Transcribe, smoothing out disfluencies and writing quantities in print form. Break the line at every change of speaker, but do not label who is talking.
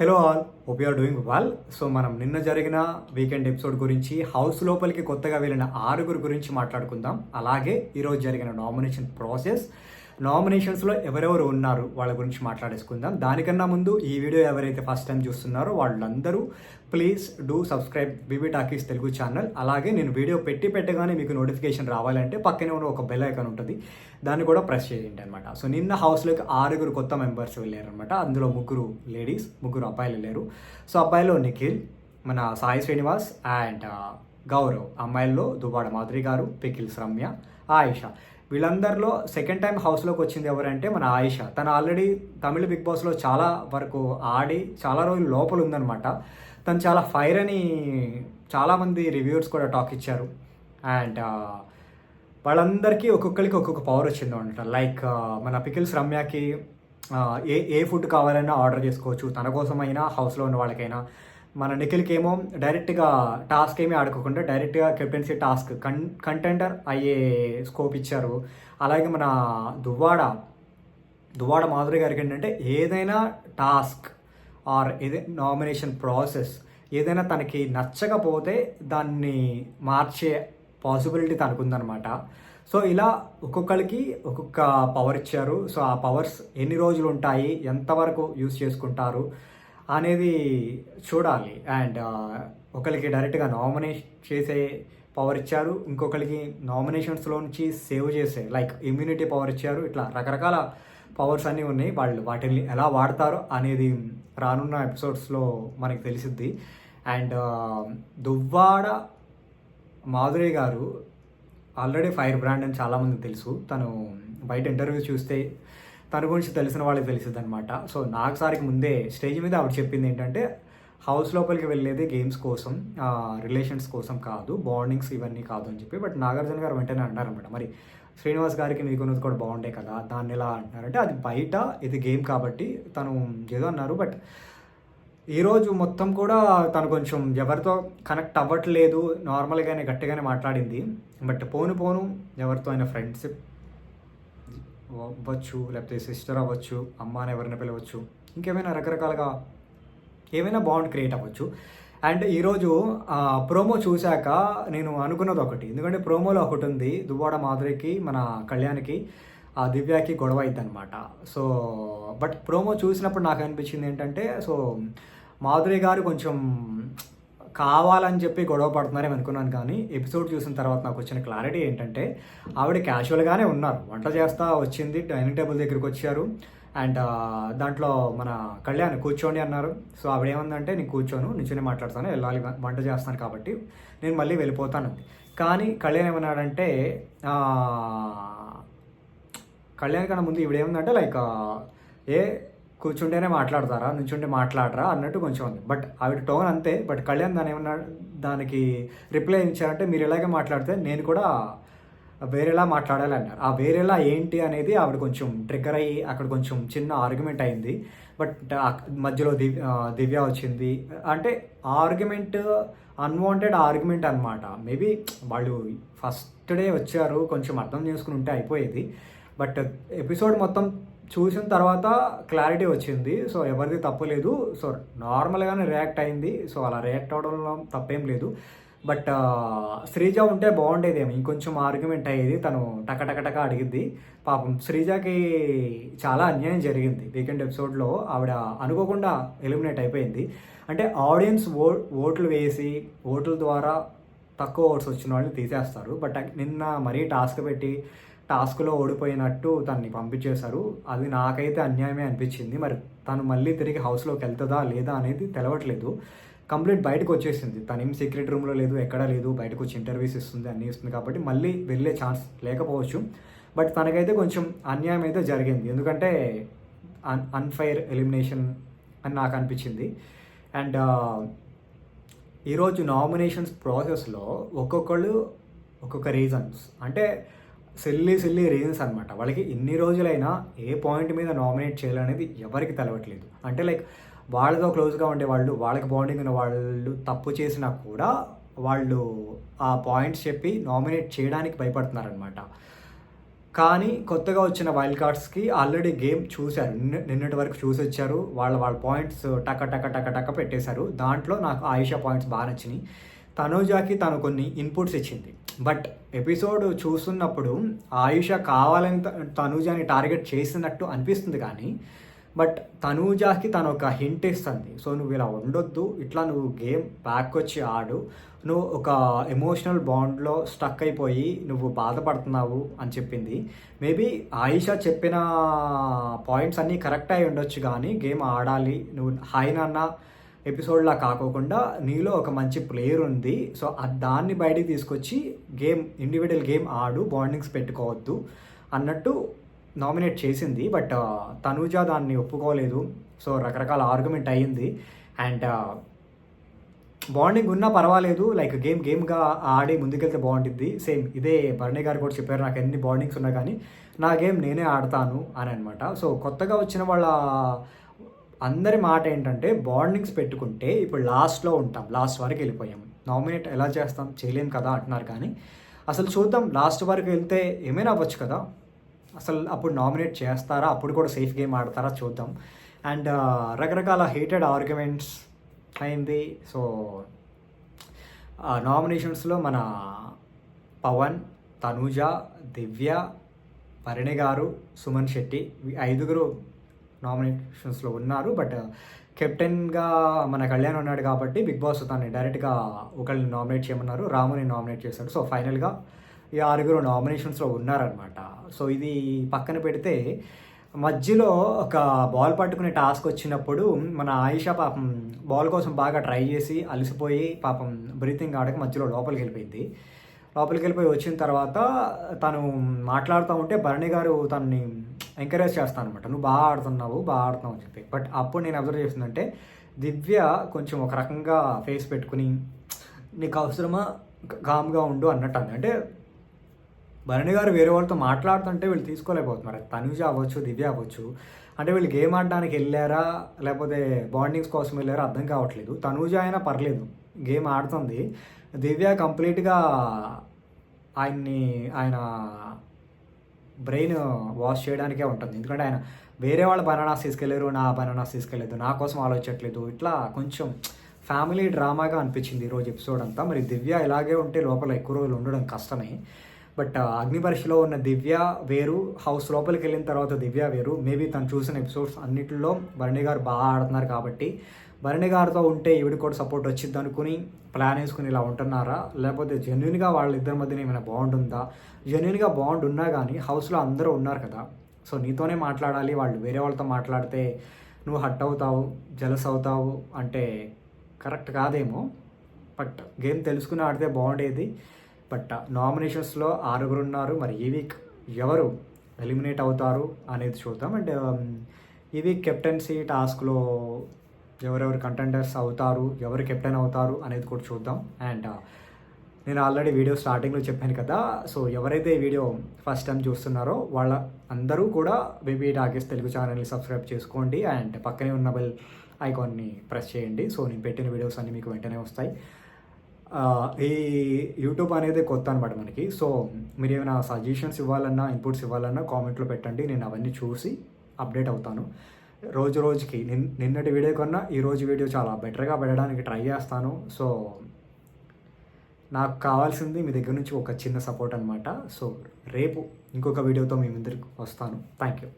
Hello all, hope you are doing well. So మనం నిన్న జరిగిన వీకెండ్ ఎపిసోడ్ గురించి, హౌస్ లోపలికి కొత్తగా వెళ్ళిన ఆరుగురు గురించి మాట్లాడుకుందాం. అలాగే ఈరోజు జరిగిన నామినేషన్ ప్రాసెస్, నామినేషన్స్లో ఎవరెవరు ఉన్నారు వాళ్ళ గురించి మాట్లాడేసుకుందాం. దానికన్నా ముందు ఈ వీడియో ఎవరైతే ఫస్ట్ టైం చూస్తున్నారో వాళ్ళందరూ please do subscribe BB Talkies Telugu channel. అలాగే నేను వీడియో పెట్టగానే మీకు నోటిఫికేషన్ రావాలంటే పక్కనే ఉన్న ఒక బెల్ ఐకాన్ ఉంటుంది, దాన్ని కూడా ప్రెస్ చేయండి అనమాట. సో నిన్న హౌస్లోకి ఆరుగురు కొత్త మెంబర్స్ వెళ్ళారనమాట. అందులో ముగ్గురు లేడీస్, ముగ్గురు అబ్బాయిలు వెళ్ళారు. సో అబ్బాయిలో నిఖిల్, మన సాయి శ్రీనివాస్ అండ్ గౌరవ్. అమ్మాయిల్లో దువ్వాడ మాధురి గారు, పికిల్స్ రమ్య, ఆయిషా. వీళ్ళందరిలో సెకండ్ టైం హౌస్లోకి వచ్చింది ఎవరంటే మన ఆయిషా. తను ఆల్రెడీ తమిళ బిగ్ బాస్లో చాలా వరకు ఆడి చాలా రోజులు లోపల ఉందనమాట. తను చాలా ఫైర్ అని చాలామంది రివ్యూవర్స్ కూడా టాక్ ఇచ్చారు. అండ్ వాళ్ళందరికీ ఒక్కొక్కరికి ఒక్కొక్క పవర్ వచ్చింది అనమాట. లైక్ మన పికిల్స్ రమ్యకి ఏ ఏ ఫుడ్ కావాలన్నా ఆర్డర్ చేసుకోవచ్చు, తన కోసమైనా హౌస్లో ఉన్న వాళ్ళకైనా. మన నిఖిల్కి ఏమో డైరెక్ట్గా టాస్క్ ఏమీ ఆడుకోకుండా డైరెక్ట్గా కెప్టెన్సీ టాస్క్ కంటెండర్ అయ్యే స్కోప్ ఇచ్చారు. అలాగే మన దువ్వాడ మాధురి గారికి ఏంటంటే ఏదైనా టాస్క్ ఆర్ నామినేషన్ ప్రాసెస్ ఏదైనా తనకి నచ్చకపోతే దాన్ని మార్చే పాసిబిలిటీ తనకుందనమాట. సో ఇలా ఒక్కొక్కరికి ఒక్కొక్క పవర్ ఇచ్చారు. సో ఆ పవర్స్ ఎన్ని రోజులు ఉంటాయి, ఎంతవరకు యూస్ చేసుకుంటారు అనేది చూడాలి. అండ్ ఒకరికి డైరెక్ట్గా నామినేట్ చేసే పవర్ ఇచ్చారు, ఇంకొకరికి నామినేషన్స్లో నుంచి సేవ్ చేసే లైక్ ఇమ్యూనిటీ పవర్ ఇచ్చారు. ఇట్లా రకరకాల పవర్స్ అన్నీ ఉన్నాయి. వాళ్ళు వాటిని ఎలా వాడతారో అనేది రానున్న ఎపిసోడ్స్లో మనకి తెలిసిద్ది. అండ్ దువ్వాడ మాధురి గారు ఆల్రెడీ ఫైర్ బ్రాండ్ అని చాలామందికి తెలుసు. తను బయట ఇంటర్వ్యూ చూస్తే తన గురించి తెలిసిన వాళ్ళకి తెలిసింది అనమాట. సో నాగసారికి ముందే స్టేజ్ మీద ఆవిడ చెప్పింది ఏంటంటే హౌస్ లోపలికి వెళ్ళేది గేమ్స్ కోసం, రిలేషన్స్ కోసం కాదు, బాండింగ్స్ ఇవన్నీ కాదు అని చెప్పి. బట్ నాగార్జున గారు వెంటనే అన్నారనమాట, మరి శ్రీనివాస్ గారికి మీకున్నది కూడా బాగుండే కదా, దాన్ని ఎలా అంటున్నారంటే అది బయట, ఇది గేమ్ కాబట్టి తను ఏదో అన్నారు. బట్ ఈరోజు మొత్తం కూడా తను కొంచెం ఎవరితో కనెక్ట్ అవ్వట్లేదు, నార్మల్గానే గట్టిగానే మాట్లాడింది. బట్ పోను ఎవరితో అయినా ఫ్రెండ్షిప్ అవ్వచ్చు, లేకపోతే సిస్టర్ అవ్వచ్చు, అమ్మ అని ఎవరైనా పిలవచ్చు, ఇంకేమైనా రకరకాలుగా ఏమైనా బాండ్ క్రియేట్ అవ్వచ్చు. అండ్ ఈరోజు ప్రోమో చూశాక నేను అనుకున్నది ఒకటి, ఎందుకంటే ప్రోమోలో ఒకటి ఉంది, దువ్వాడ మాధురికి మన కళ్యాణ్కి దివ్యాకి గొడవ అయింది అనమాట. సో బట్ ప్రోమో చూసినప్పుడు నాకు అనిపించింది ఏంటంటే, సో మాధురి గారు కొంచెం కావాలని చెప్పి గొడవ పడుతున్నారేమో అనుకున్నాను. కానీ ఎపిసోడ్ చూసిన తర్వాత నాకు వచ్చిన క్లారిటీ ఏంటంటే ఆవిడ క్యాజువల్గానే ఉన్నారు. వంట చేస్తా వచ్చింది, డైనింగ్ టేబుల్ దగ్గరికి వచ్చారు. అండ్ దాంట్లో మన కళ్యాణ్ కూర్చోండి అన్నారు. సో ఆవిడ ఏమందంటే నేను కూర్చోను, నించునే మాట్లాడతాను, వెళ్ళాలి, వంట చేస్తాను కాబట్టి నేను మళ్ళీ వెళ్ళిపోతాను. కానీ కళ్యాణ్ ఏమన్నాడంటే, కళ్యాణ్ కన్నా ముందు ఈవిడ ఏమందంటే లైక్ ఏ కూర్చుంటేనే మాట్లాడతారా, నుంచుంటే మాట్లాడరా అన్నట్టు కొంచెం ఉంది. బట్ ఆవిడ టోన్ అంతే. బట్ కళ్యాణ్ దానికి రిప్లై ఇచ్చారంటే మీరు ఇలాగే మాట్లాడితే నేను కూడా వేరేలా మాట్లాడాలి అన్నారు. ఆ వేరేలా ఏంటి అనేది ఆవిడ కొంచెం ట్రిగ్గర్ అయ్యి అక్కడ కొంచెం చిన్న ఆర్గ్యుమెంట్ అయింది. బట్ మధ్యలో దివ్య వచ్చింది. అంటే ఆర్గ్యుమెంట్ అన్వాంటెడ్ ఆర్గ్యుమెంట్ అనమాట. మేబీ వాళ్ళు ఫస్ట్ డే వచ్చారు, కొంచెం అర్థం చేసుకుని ఉంటే అయిపోయేది. బట్ ఎపిసోడ్ మొత్తం చూసిన తర్వాత క్లారిటీ వచ్చింది. సో ఎవరిది తప్పు లేదు. సో నార్మల్గానే రియాక్ట్ అయింది. సో అలా రియాక్ట్ అవడంలో తప్పేం లేదు. బట్ శ్రీజ ఉంటే బాగుండేదేమో, ఇంకొంచెం ఆర్గ్యుమెంట్ అయ్యేది. తను టకటకటక అడిగిద్ది. పాపం శ్రీజకి చాలా అన్యాయం జరిగింది వీకెండ్ ఎపిసోడ్లో. ఆవిడ అనుకోకుండా ఎలిమినేట్ అయిపోయింది. అంటే ఆడియన్స్ ఓట్లు వేసి ఓట్ల ద్వారా తక్కువ ఓట్స్ వచ్చిన వాళ్ళని తీసేస్తారు. బట్ నిన్న మరీ టాస్క్ పెట్టి టాస్క్లో ఓడిపోయినట్టు తనని పంపించేశారు. అది నాకైతే అన్యాయమే అనిపించింది. మరి తను మళ్ళీ తిరిగి హౌస్లోకి వెళ్తుందా లేదా అనేది తెలవట్లేదు. కంప్లీట్ బయటకు వచ్చేసింది. తనేం సీక్రెట్ రూమ్లో లేదు, ఎక్కడా లేదు, బయటకు వచ్చి ఇంటర్వ్యూస్ ఇస్తుంది, అన్నీ ఇస్తుంది. కాబట్టి మళ్ళీ వెళ్ళే ఛాన్స్ లేకపోవచ్చు. బట్ తనకైతే కొంచెం అన్యాయం అయితే జరిగింది. ఎందుకంటే అన్ఫైర్ ఎలిమినేషన్ అని నాకు అనిపించింది. అండ్ ఈరోజు నామినేషన్స్ ప్రాసెస్లో ఒక్కొక్కళ్ళు ఒక్కొక్క రీజన్స్, అంటే సిల్లీ రీజన్స్ అనమాట. వాళ్ళకి ఇన్ని రోజులైనా ఏ పాయింట్ మీద నామినేట్ చేయాలనేది ఎవరికి తెలవట్లేదు. అంటే లైక్ వాళ్ళతో క్లోజ్గా ఉండేవాళ్ళు, వాళ్ళకి బాండింగ్ ఉన్న వాళ్ళు తప్పు చేసినా కూడా వాళ్ళు ఆ పాయింట్స్ చెప్పి నామినేట్ చేయడానికి భయపడుతున్నారనమాట. కానీ కొత్తగా వచ్చిన వైల్డ్ కార్డ్స్కి ఆల్రెడీ గేమ్ చూశారు, నిన్నటి వరకు చూసి వచ్చారు, వాళ్ళ పాయింట్స్ టక టక టక టక పెట్టేశారు. దాంట్లో నాకు ఆయిషా పాయింట్స్ బాగా నచ్చినాయి. తనూజాకి తను కొన్ని ఇన్పుట్స్ ఇచ్చింది, బట్ ఎపిసోడ్ చూస్తున్నప్పుడు ఆయుష కావాలని తనూజాని టార్గెట్ చేసినట్టు అనిపిస్తుంది. కానీ బట్ తనూజాకి తను ఒక హింట్ ఇస్తుంది, సో నువ్వు ఇలా ఉండొద్దు, ఇట్లా నువ్వు గేమ్ బ్యాక్ వచ్చి ఆడు, నువ్వు ఒక ఎమోషనల్ బాండ్లో స్టక్ అయిపోయి నువ్వు బాధపడుతున్నావు అని చెప్పింది. మేబీ ఆయిషా చెప్పిన పాయింట్స్ అన్నీ కరెక్ట్ అయి ఉండొచ్చు, కానీ గేమ్ ఆడాలి, నువ్వు హాయ్ నాన్న ఎపిసోడ్లా కాకోకుండా నీలో ఒక మంచి ప్లేయర్ ఉంది, సో దాన్ని బయటికి తీసుకొచ్చి గేమ్ ఇండివిజువల్ గేమ్ ఆడు, బాండింగ్స్ పెట్టుకోవద్దు అన్నట్టు నామినేట్ చేసింది. బట్ తనూజా దాన్ని ఒప్పుకోలేదు. సో రకరకాల ఆర్గ్యుమెంట్ అయ్యింది. అండ్ బాండింగ్ ఉన్నా పర్వాలేదు, లైక్ గేమ్గా ఆడి ముందుకెళ్తే బాగుంటుంది. సేమ్ ఇదే భరణి గారు కూడా చెప్పారు, నాకు ఎన్ని బాండింగ్స్ ఉన్నా కానీ నా గేమ్ నేనే ఆడతాను అని అనమాట. సో కొత్తగా వచ్చిన వాళ్ళ అందరి మాట ఏంటంటే బాండింగ్స్ పెట్టుకుంటే ఇప్పుడు లాస్ట్లో ఉంటాం, లాస్ట్ వరకు వెళ్ళిపోయాం, నామినేట్ ఎలా చేస్తాం, చేయలేం కదా అంటున్నారు. కానీ అసలు చూద్దాం, లాస్ట్ వరకు వెళ్తే ఏమైనా అవ్వచ్చు కదా, అసలు అప్పుడు నామినేట్ చేస్తారా, అప్పుడు కూడా సేఫ్ గేమ్ ఆడతారా చూద్దాం. అండ్ రకరకాల హేటెడ్ ఆర్గ్యుమెంట్స్ అయింది. సో నామినేషన్స్లో మన పవన్, తనూజ, దివ్య, భరణి గారు, సుమన్ శెట్టి ఐదుగురు నామినేషన్స్లో ఉన్నారు. బట్ కెప్టెన్గా మన కళ్యాణ్ ఉన్నాడు కాబట్టి బిగ్ బాస్ తనని డైరెక్ట్గా ఒకళ్ళని నామినేట్ చేయమన్నారు, రాముని నామినేట్ చేశాడు. సో ఫైనల్గా ఈ ఆరుగురు నామినేషన్స్లో ఉన్నారనమాట. సో ఇది పక్కన పెడితే మధ్యలో ఒక బాల్ పట్టుకునే టాస్క్ వచ్చినప్పుడు మన ఆయిషా పాపం బాల్ కోసం బాగా ట్రై చేసి అలసిపోయి పాపం బ్రీతింగ్ ఆడక మధ్యలో లోపలికి వెళ్ళిపోయి వచ్చిన తర్వాత తను మాట్లాడుతూ ఉంటే భరణి గారు తనని ఎంకరేజ్ చేస్తాను అనమాట, నువ్వు బాగా ఆడుతున్నావు అని చెప్పి. బట్ అప్పుడు నేను అబ్జర్వ్ చేసిందంటే దివ్య కొంచెం ఒక రకంగా ఫేస్ పెట్టుకుని నీకు అవసరమా, కామ్గా ఉండు అన్నట్టు అంటే భరణి గారు వేరే వాళ్ళతో మాట్లాడుతుంటే వీళ్ళు తీసుకోలేకపోతున్నారు. తనుజ అవ్వచ్చు, దివ్య అవ్వచ్చు, అంటే వీళ్ళు గేమ్ ఆడడానికి వెళ్ళారా లేకపోతే బాండింగ్స్ కోసం వెళ్ళారా అర్థం కావట్లేదు. తనుజ అయినా పర్లేదు, గేమ్ ఆడుతుంది. దివ్య కంప్లీట్గా ఆయన బ్రెయిన్ వాష్ చేయడానికే ఉంటుంది. ఎందుకంటే ఆయన వేరే వాళ్ళ బనానాస్ తీసుకెళ్ళారు, నా బనానాస్ తీసుకెళ్ళలేదు, నా కోసం ఆలోచించట్లేదు, ఇట్లా కొంచెం ఫ్యామిలీ డ్రామాగా అనిపించింది ఈరోజు ఎపిసోడ్ అంతా. మరి దివ్య ఇలాగే ఉంటే లోపల ఎక్కువ రోజులు ఉండడం కష్టమే. బట్ అగ్ని పరీక్షలో ఉన్న దివ్య వేరు, హౌస్ లోపలికి వెళ్ళిన తర్వాత దివ్య వేరు. మేబీ తను చూసిన ఎపిసోడ్స్ అన్నింటిలో భరణి గారు బాగా ఆడుతున్నారు కాబట్టి భరణి గారితో ఉంటే ఈవిడ కూడా సపోర్ట్ వచ్చింది అనుకుని ప్లాన్ వేసుకుని ఇలా ఉంటున్నారా, లేకపోతే జెన్యున్గా వాళ్ళిద్దరి మధ్యన ఏమైనా బాండ్ ఉందా? జెన్యున్గా బాండ్ ఉన్నా కానీ హౌస్లో అందరూ ఉన్నారు కదా, సో నీతోనే మాట్లాడాలి, వాళ్ళు వేరే వాళ్ళతో మాట్లాడితే నువ్వు హట్ అవుతావు, జలస్ అవుతావు అంటే కరెక్ట్ కాదేమో. బట్ గేమ్ తెలుసుకుని ఆడితే బాగుండేది. బట్ నామినేషన్స్లో 6 ఉన్నారు. మరి ఈ వీక్ ఎవరు ఎలిమినేట్ అవుతారు అనేది చూద్దాం. అండ్ ఈ వీక్ కెప్టెన్సీ టాస్క్లో ఎవరెవరు కంటెండర్స్ అవుతారు, ఎవరు కెప్టెన్ అవుతారు అనేది కూడా చూద్దాం. అండ్ నేను ఆల్రెడీ వీడియో స్టార్టింగ్లో చెప్పాను కదా, సో ఎవరైతే ఈ వీడియో ఫస్ట్ టైం చూస్తున్నారో వాళ్ళ అందరూ కూడా బేబీ టాకీస్ తెలుగు ఛానల్ని సబ్స్క్రైబ్ చేసుకోండి అండ్ పక్కనే ఉన్న బెల్ ఐకాన్ని ప్రెస్ చేయండి. సో నేను పెట్టిన వీడియోస్ అన్నీ మీకు వెంటనే వస్తాయి. ఈ యూట్యూబ్ అనేది కొత్త అనమాట మనకి. సో మీరు ఏమైనా సజెషన్స్ ఇవ్వాలన్నా, ఇన్పుట్స్ ఇవ్వాలన్నా కామెంట్లో పెట్టండి, నేను అవన్నీ చూసి అప్డేట్ అవుతాను. రోజుకి నిన్నటి వీడియో కన్నా ఈరోజు వీడియో చాలా బెటర్గా పెట్టడానికి ట్రై చేస్తాను. సో నాకు కావాల్సింది మీ దగ్గర నుంచి ఒక చిన్న సపోర్ట్ అనమాట. సో రేపు ఇంకొక వీడియోతో మీ ముందరికి వస్తాను. Thank you.